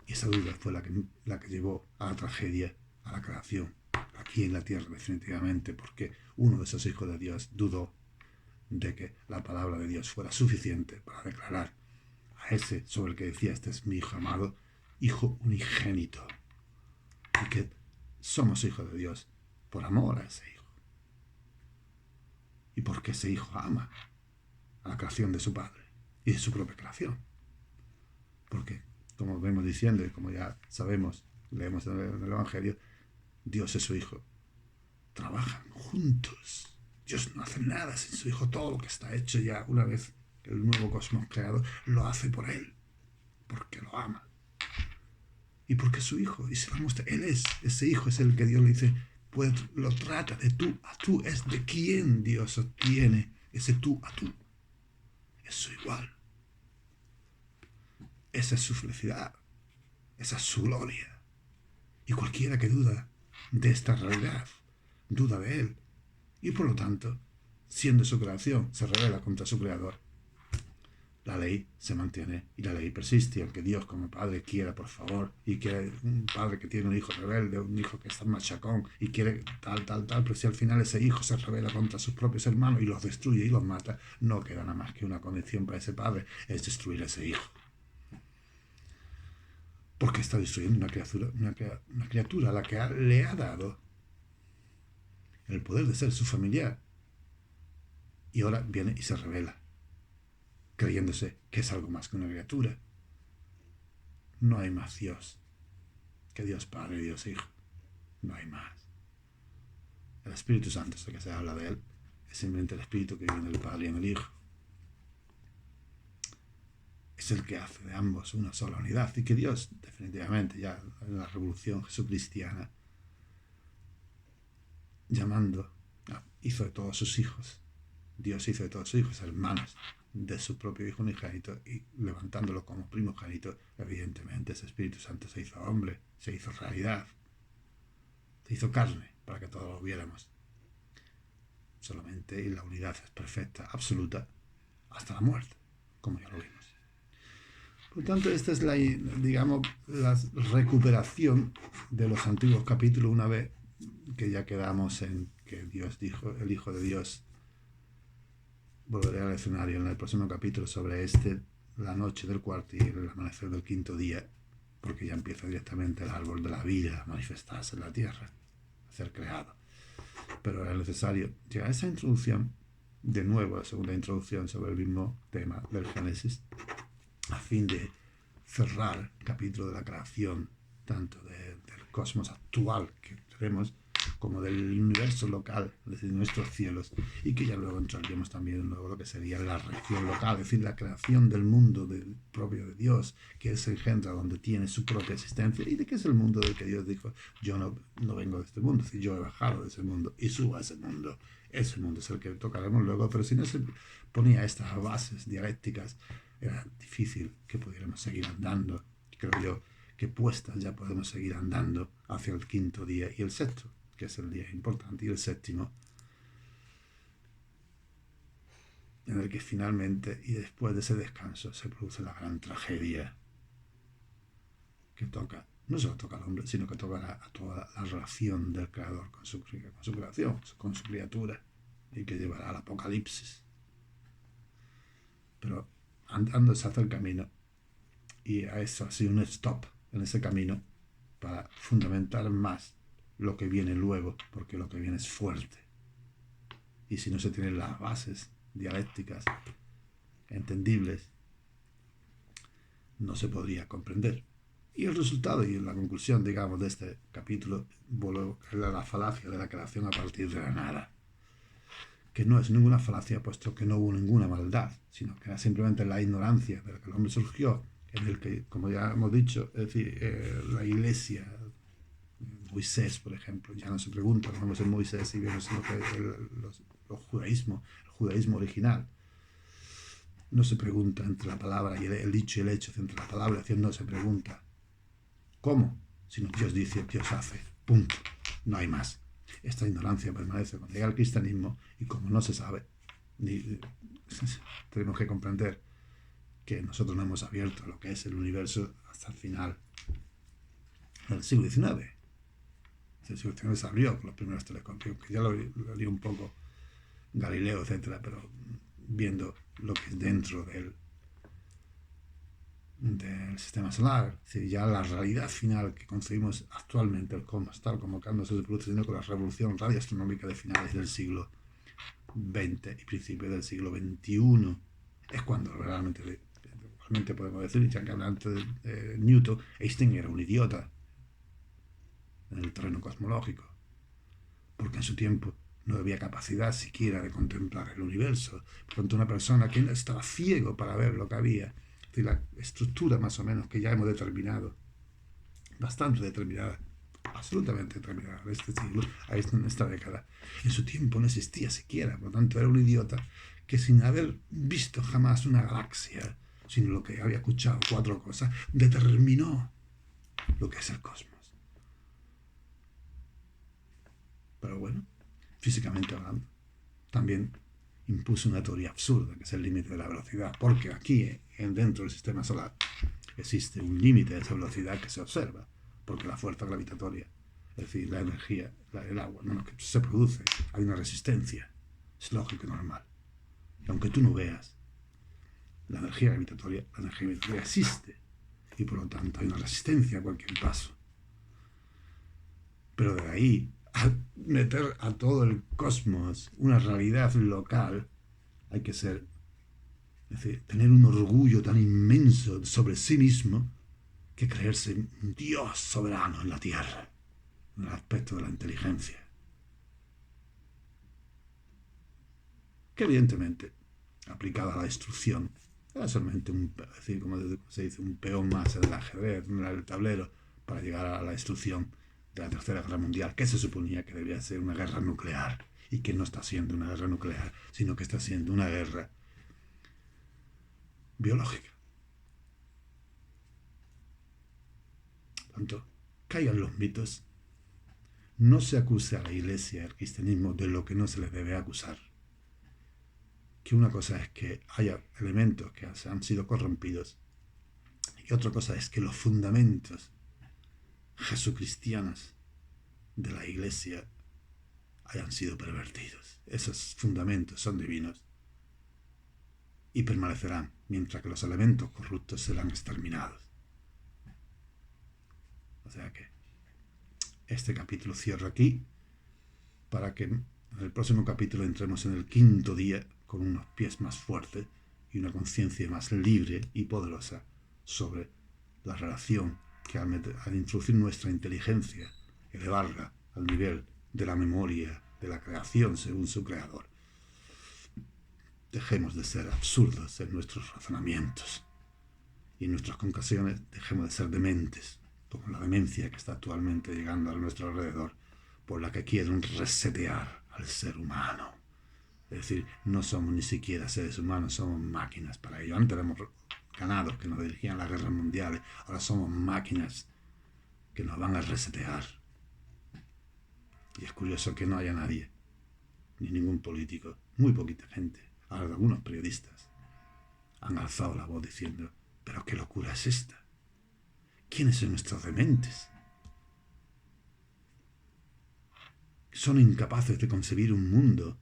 Y esa duda fue la que llevó a la tragedia, a la creación, aquí en la tierra definitivamente, porque uno de esos hijos de Dios dudó de que la palabra de Dios fuera suficiente para declarar a ese sobre el que decía, este es mi Hijo amado, Hijo unigénito. Y que somos hijos de Dios por amor a ese Hijo. Y porque ese Hijo ama a la creación de su Padre y de su propia creación. Porque, como vemos diciendo y como ya sabemos, leemos en el Evangelio, Dios y su Hijo trabajan juntos. Dios no hace nada sin su Hijo. Todo lo que está hecho ya una vez el nuevo cosmos creado, lo hace por Él, porque lo ama. Y porque su Hijo, y se lo muestra, Él es, ese Hijo es el que Dios le dice, pues lo trata de tú a tú. Es de quien Dios obtiene ese tú a tú. Es su igual. Esa es su felicidad. Esa es su gloria. Y cualquiera que duda de esta realidad, duda de él. Y por lo tanto, siendo su creación, se rebela contra su creador. La ley se mantiene y la ley persiste, aunque Dios como padre quiera, por favor, y quiere un padre que tiene un hijo rebelde, un hijo que está machacón y quiere tal, pero si al final ese hijo se rebela contra sus propios hermanos y los destruye y los mata, no queda nada más que una condición para ese padre, es destruir a ese hijo. Porque está destruyendo una criatura a la que le ha dado el poder de ser su familiar. Y ahora viene y se revela, creyéndose que es algo más que una criatura. No hay más Dios que Dios Padre y Dios Hijo. No hay más. El Espíritu Santo, es el que se habla de él, es simplemente el Espíritu que vive en el Padre y en el Hijo. Es el que hace de ambos una sola unidad, y que Dios, definitivamente, ya en la revolución jesucristiana, llamando, hizo de todos sus hijos. Dios hizo de todos sus hijos hermanos de su propio Hijo unigénito, y levantándolo como primogénito, evidentemente ese Espíritu Santo se hizo hombre, se hizo realidad, se hizo carne para que todos lo viéramos. Solamente la unidad es perfecta, absoluta, hasta la muerte, como ya lo vimos. Por tanto, esta es la recuperación de los antiguos capítulos, una vez que ya quedamos en que Dios dijo, el Hijo de Dios. Volveré al escenario en el próximo capítulo sobre la noche del cuarto y el amanecer del quinto día, porque ya empieza directamente el árbol de la vida a manifestarse en la tierra, a ser creado. Pero era necesario llegar a esa introducción, de nuevo, la segunda introducción sobre el mismo tema del Génesis, a fin de cerrar el capítulo de la creación, tanto del cosmos actual que tenemos, como del universo local, es decir, nuestros cielos, y que ya luego entraríamos también en lo que sería la región local, es decir, la creación del mundo propio de Dios, que se engendra donde tiene su propia existencia, y de que es el mundo del que Dios dijo, yo no vengo de este mundo, es decir, yo he bajado de ese mundo y subo a ese mundo. Ese mundo es el que tocaremos luego, pero si no se ponía estas bases dialécticas, era difícil que pudiéramos seguir andando. Creo yo que puestas ya podemos seguir andando hacia el quinto día y el sexto, que es el día importante, y el séptimo, en el que finalmente y después de ese descanso se produce la gran tragedia que toca, no solo toca al hombre, sino que toca a toda la relación del creador con su creación, con su criatura, y que llevará al apocalipsis. Pero andando se hace el camino, y a eso ha sido un stop en ese camino para fundamentar más lo que viene luego, porque lo que viene es fuerte. Y si no se tienen las bases dialécticas entendibles, no se podría comprender. Y el resultado y la conclusión, digamos, de este capítulo, era la falacia de la creación a partir de la nada. Que no es ninguna falacia, puesto que no hubo ninguna maldad, sino que era simplemente la ignorancia de la que el hombre surgió, en el que, como ya hemos dicho, es decir, la iglesia, Moisés, por ejemplo, ya no se pregunta, vamos en Moisés y vemos lo que el judaísmo original. No se pregunta entre la palabra y el dicho y el hecho, entre la palabra y el no se pregunta ¿cómo? Sino Dios dice, Dios hace, punto, no hay más. Esta ignorancia permanece cuando llega el cristianismo, y como no se sabe, tenemos que comprender que nosotros no hemos abierto lo que es el universo hasta el final del siglo XIX. El siglo XIX se abrió con los primeros telescopios, que ya lo leí un poco Galileo, etcétera, pero viendo lo que es dentro del sistema solar, es decir, ya la realidad final que concebimos actualmente, el cosmos tal como cuando se produce con la revolución radioastronómica de finales del siglo XX y principios del siglo XXI, es cuando realmente podemos decir, ya que antes de Newton, Einstein era un idiota en el terreno cosmológico, porque en su tiempo no había capacidad siquiera de contemplar el universo. Por tanto, una persona que estaba ciego para ver lo que había, es decir, la estructura más o menos que ya hemos determinado, bastante determinada, absolutamente determinada a este siglo, en esta década. En su tiempo no existía siquiera, por lo tanto era un idiota que sin haber visto jamás una galaxia, sino lo que había escuchado 4 cosas, determinó lo que es el cosmos. Pero bueno, físicamente hablando, también impuso una teoría absurda, que es el límite de la velocidad, porque aquí, dentro del sistema solar, existe un límite de esa velocidad que se observa, porque la fuerza gravitatoria, es decir, la energía, el agua, que se produce, hay una resistencia, es lógico y normal. Y aunque tú no veas la energía gravitatoria existe, y por lo tanto hay una resistencia a cualquier paso. Pero de ahí a meter a todo el cosmos una realidad local, hay que ser, es decir, tener un orgullo tan inmenso sobre sí mismo que creerse un Dios soberano en la Tierra, en el aspecto de la inteligencia. Que evidentemente, aplicada a la destrucción, era solamente como se dice, un peón más en el ajedrez, en el tablero, para llegar a la destrucción de la Tercera Guerra Mundial, que se suponía que debía ser una guerra nuclear, y que no está siendo una guerra nuclear, sino que está siendo una guerra biológica. Por tanto, caigan los mitos, no se acuse a la Iglesia y al cristianismo de lo que no se les debe acusar. Que una cosa es que haya elementos que han sido corrompidos, y otra cosa es que los fundamentos jesucristianos de la Iglesia hayan sido pervertidos. Esos fundamentos son divinos y permanecerán, mientras que los elementos corruptos serán exterminados. O sea que este capítulo cierra aquí, para que en el próximo capítulo entremos en el 5.º día con unos pies más fuertes y una conciencia más libre y poderosa sobre la relación que al introducir nuestra inteligencia, elevarla al nivel de la memoria de la creación según su creador, dejemos de ser absurdos en nuestros razonamientos y en nuestras conclusiones dejemos de ser dementes, como la demencia que está actualmente llegando a nuestro alrededor, por la que quieren resetear al ser humano. Es decir, no somos ni siquiera seres humanos, somos máquinas para ello. Antes éramos ganados que nos dirigían las guerras mundiales, ahora somos máquinas que nos van a resetear. Y es curioso que no haya nadie, ni ningún político, muy poquita gente, ahora algunos periodistas, han alzado la voz diciendo, ¿pero qué locura es esta? ¿Quiénes son estos dementes? Son incapaces de concebir un mundo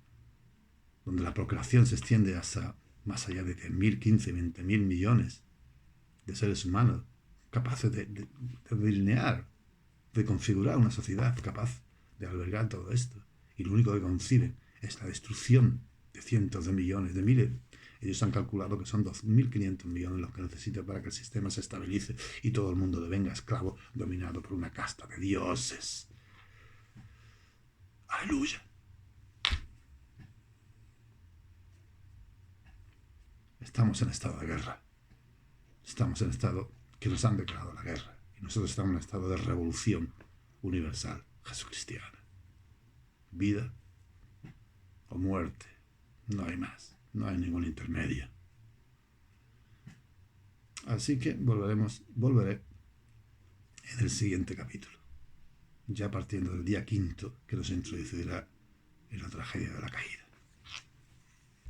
donde la procreación se extiende hasta más allá de 10.000, 15, 20.000 millones de seres humanos, capaces de delinear, de configurar una sociedad capaz de albergar todo esto. Y lo único que conciben es la destrucción de cientos de millones, de miles. Ellos han calculado que son 2.500 millones los que necesitan para que el sistema se estabilice y todo el mundo devenga esclavo dominado por una casta de dioses. ¡Aleluya! Estamos en estado de guerra. Estamos en estado que nos han declarado la guerra. Y nosotros estamos en estado de revolución universal jesucristiana. Vida o muerte. No hay más. No hay ningún intermedio. Así que volveré en el siguiente capítulo. Ya partiendo del día 5, que nos introducirá en la tragedia de la caída.